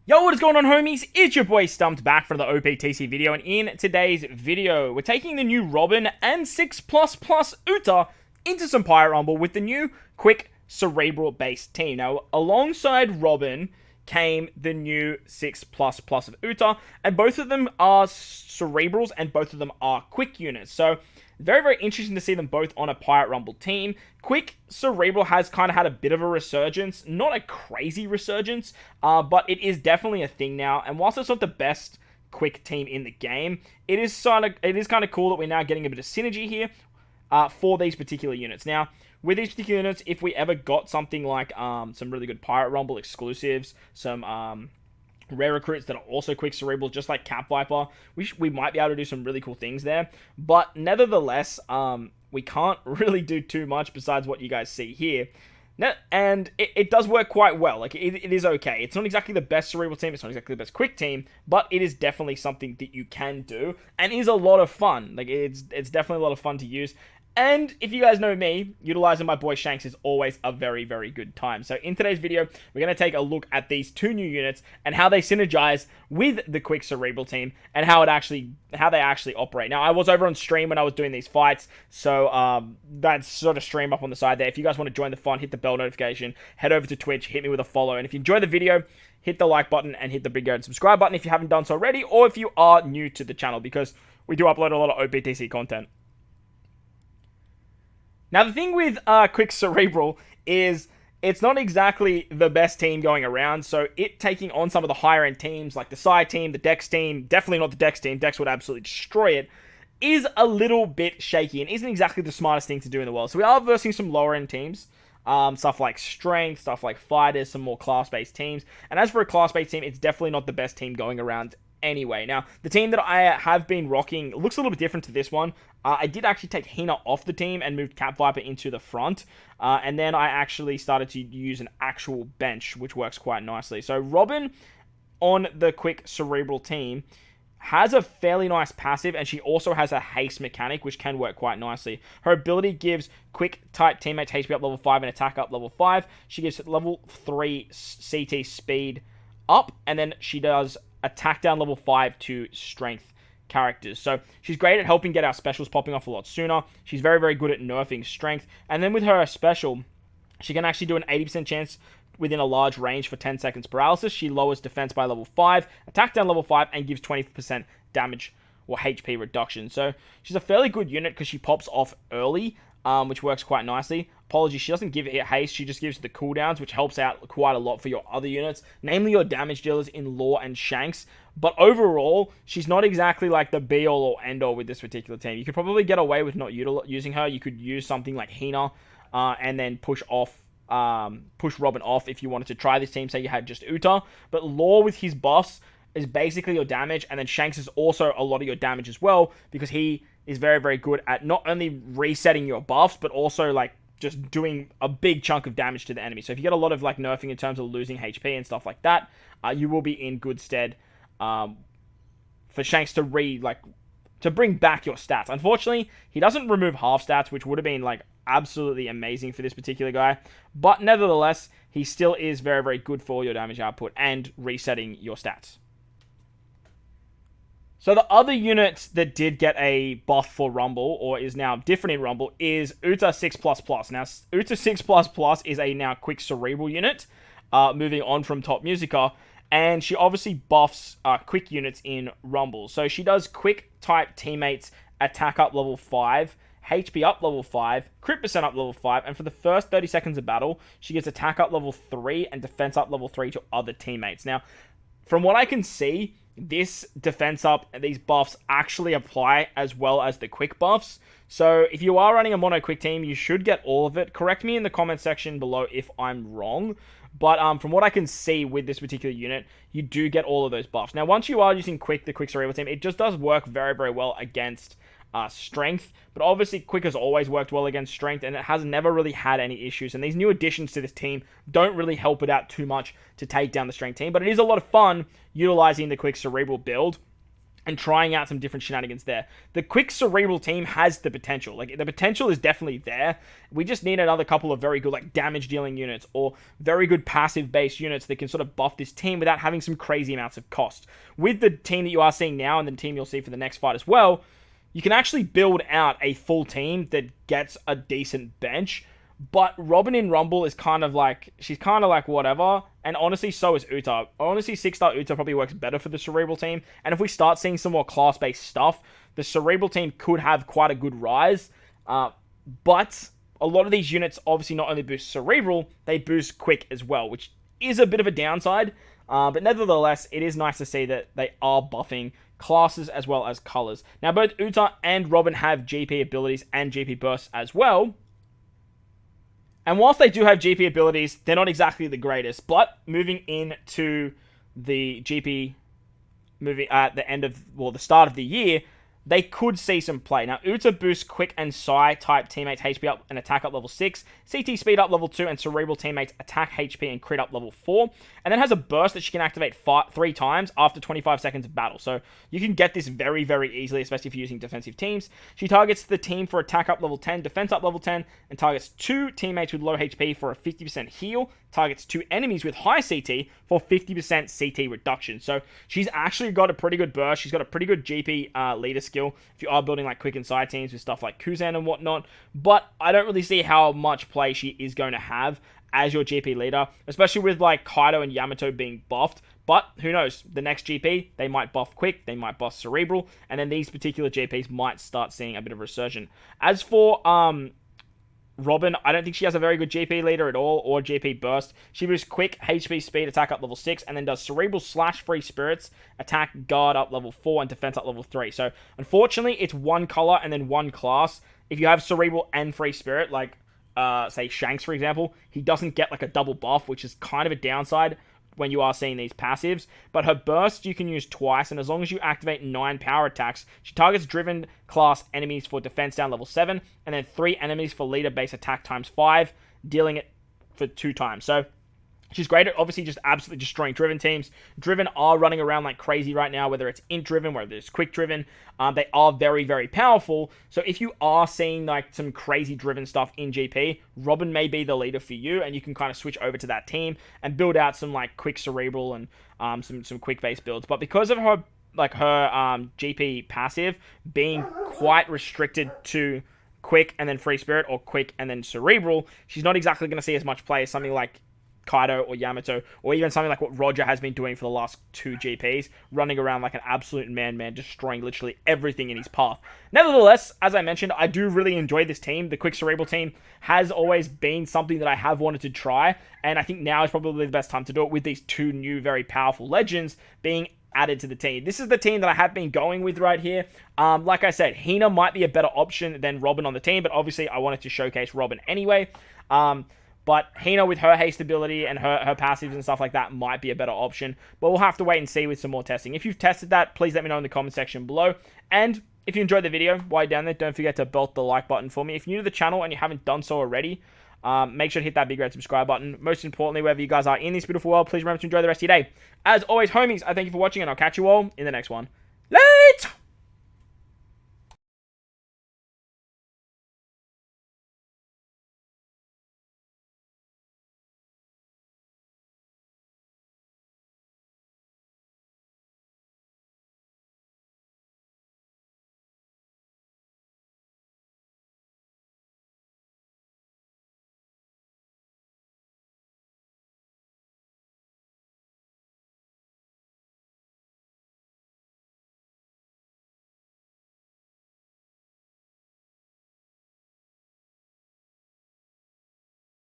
Yo, what is going on, homies? It's your boy StumpD back for the OPTC video, and in today's video, we're taking the new Robin and 6++ Uta into some Pirate Rumble with the new quick Cerebral-based team. Now, alongside Robin came the new 6++ of Uta, and both of them are Cerebrals and both of them are quick units. So, very, very interesting to see them both on a Pirate Rumble team. Quick Cerebral has kind of had a bit of a resurgence. Not a crazy resurgence, but it is definitely a thing now. And whilst it's not the best quick team in the game, it is kind of cool that we're now getting a bit of synergy here for these particular units. Now, with these particular units, if we ever got something like some really good Pirate Rumble exclusives, some rare recruits that are also quick cerebrals, just like Cap Viper, we might be able to do some really cool things there. But nevertheless, we can't really do too much besides what you guys see here. And it does work quite well. Like, it is okay. It's not exactly the best cerebral team. It's not exactly the best quick team, but it is definitely something that you can do and is a lot of fun. Like, it's definitely a lot of fun to use. And if you guys know me, utilizing my boy Shanks is always a very, very good time. So in today's video, we're going to take a look at these two new units and how they synergize with the quick cerebral team and how they actually operate. Now, I was over on stream when I was doing these fights, so that's sort of stream up on the side there. If you guys want to join the fun, hit the bell notification, head over to Twitch, hit me with a follow, and if you enjoy the video, hit the like button and hit the big red subscribe button if you haven't done so already, or if you are new to the channel, because we do upload a lot of OPTC content. Now, the thing with Quick Cerebral is it's not exactly the best team going around, so it taking on some of the higher-end teams, like the Psy team, the Dex team, definitely not the Dex team, Dex would absolutely destroy it, is a little bit shaky and isn't exactly the smartest thing to do in the world. So we are versing some lower-end teams, stuff like Strength, stuff like Fighters, some more class-based teams, and as for a class-based team, it's definitely not the best team going around anyway. Now, the team that I have been rocking looks a little bit different to this one. I did actually take Hina off the team and moved Cap Viper into the front. And then I actually started to use an actual bench, which works quite nicely. So Robin on the quick cerebral team has a fairly nice passive, and she also has a haste mechanic, which can work quite nicely. Her ability gives quick type teammates HP up level 5 and attack up level 5. She gives level 3 CT speed up, and then she does attack down level 5 to strength characters. So she's great at helping get our specials popping off a lot sooner. She's very, very good at nerfing strength. And then with her special, she can actually do an 80% chance within a large range for 10 seconds paralysis. She lowers defense by level 5, attack down level 5, and gives 20% damage or HP reduction. So she's a fairly good unit because she pops off early, which works quite nicely. Apologies, she doesn't give it haste, she just gives the cooldowns, which helps out quite a lot for your other units, namely your damage dealers in Law and Shanks. But overall, she's not exactly like the be-all or end-all with this particular team. You could probably get away with not using her. You could use something like Hina, and then push Robin off if you wanted to try this team, say you had just Uta. But Law with his buffs is basically your damage, and then Shanks is also a lot of your damage as well, because he is very, very good at not only resetting your buffs, but also like just doing a big chunk of damage to the enemy. So if you get a lot of like nerfing in terms of losing HP and stuff like that, you will be in good stead for Shanks to bring back your stats. Unfortunately, he doesn't remove half stats, which would have been like absolutely amazing for this particular guy. But nevertheless, he still is very, very good for your damage output and resetting your stats. So the other unit that did get a buff for Rumble, or is now different in Rumble, is Uta 6++. Now, Uta 6++ is a now quick cerebral unit, moving on from Top Musica, and she obviously buffs quick units in Rumble. So she does quick type teammates attack up level 5, HP up level 5, crit percent up level 5, and for the first 30 seconds of battle, she gets attack up level 3 and defense up level 3 to other teammates. Now, from what I can see, this defense up and these buffs actually apply as well as the quick buffs. So if you are running a mono quick team, you should get all of it. Correct me in the comment section below if I'm wrong. But from what I can see with this particular unit, you do get all of those buffs. Now, once you are using the quick cerebral team, it just does work very, very well against strength. But obviously, quick has always worked well against strength, and it has never really had any issues. And these new additions to this team don't really help it out too much to take down the strength team. But it is a lot of fun utilizing the quick cerebral build and trying out some different shenanigans there. The quick Cerebral team has the potential. Like, the potential is definitely there. We just need another couple of very good, like, damage-dealing units or very good passive-based units that can sort of buff this team without having some crazy amounts of cost. With the team that you are seeing now and the team you'll see for the next fight as well, you can actually build out a full team that gets a decent bench. But Robin in Rumble is kind of like, she's kind of like whatever. And honestly, so is Uta. Honestly, 6-star Uta probably works better for the Cerebral team. And if we start seeing some more class-based stuff, the Cerebral team could have quite a good rise. But a lot of these units obviously not only boost Cerebral, they boost Quick as well, which is a bit of a downside. But nevertheless, it is nice to see that they are buffing classes as well as colors. Now, both Uta and Robin have GP abilities and GP bursts as well. And whilst they do have GP abilities, they're not exactly the greatest. But moving into the GP moving at the end of, well, the start of the year, they could see some play. Now, Uta boosts Quick and Psi type teammates HP up and attack up level 6, CT speed up level 2, and Cerebral teammates attack HP and crit up level 4. And then has a burst that she can activate 3 times after 25 seconds of battle. So you can get this very, very easily, especially if you're using defensive teams. She targets the team for attack up level 10, defense up level 10, and targets 2 teammates with low HP for a 50% heal. Targets 2 enemies with high CT for 50% CT reduction. So she's actually got a pretty good burst. She's got a pretty good GP leader skill if you are building like quick and side teams with stuff like Kuzan and whatnot. But I don't really see how much play she is going to have as your GP leader, especially with like Kaido and Yamato being buffed. But who knows? The next GP, they might buff Quick, they might buff Cerebral, and then these particular GPs might start seeing a bit of resurgence. As for Robin, I don't think she has a very good GP leader at all, or GP burst. She boosts Quick, HP speed, attack up level 6, and then does Cerebral / Free Spirits, attack, guard up level 4, and defense up level 3. So, unfortunately, it's one color and then one class. If you have Cerebral and Free Spirit, like, say, Shanks, for example, he doesn't get, like, a double buff, which is kind of a downside when you are seeing these passives. But her burst you can use twice, and as long as you activate 9 power attacks, she targets driven class enemies for defense down level 7, and then 3 enemies for leader base attack times 5, dealing it for 2 times. So she's great at obviously just absolutely destroying Driven teams. Driven are running around like crazy right now, whether it's int Driven, whether it's quick Driven. They are very, very powerful. So if you are seeing like some crazy Driven stuff in GP, Robin may be the leader for you, and you can kind of switch over to that team and build out some like quick Cerebral and some quick base builds. But because of her GP passive being quite restricted to Quick and then Free Spirit, or Quick and then Cerebral, she's not exactly going to see as much play as something like Kaido or Yamato, or even something like what Roger has been doing for the last 2 GPs, running around like an absolute man, destroying literally everything in his path. Nevertheless, as I mentioned, I do really enjoy this team. The quick Cerebral team has always been something that I have wanted to try, and I think now is probably the best time to do it with these 2 new very powerful legends being added to the team. This is the team that I have been going with right here. Like I said, Hina might be a better option than Robin on the team, but obviously I wanted to showcase Robin anyway. But Hina with her haste ability and her passives and stuff like that might be a better option. But we'll have to wait and see with some more testing. If you've tested that, please let me know in the comment section below. And if you enjoyed the video, while you're down there, don't forget to belt the like button for me. If you're new to the channel and you haven't done so already, make sure to hit that big red subscribe button. Most importantly, wherever you guys are in this beautiful world, please remember to enjoy the rest of your day. As always, homies, I thank you for watching, and I'll catch you all in the next one. Later!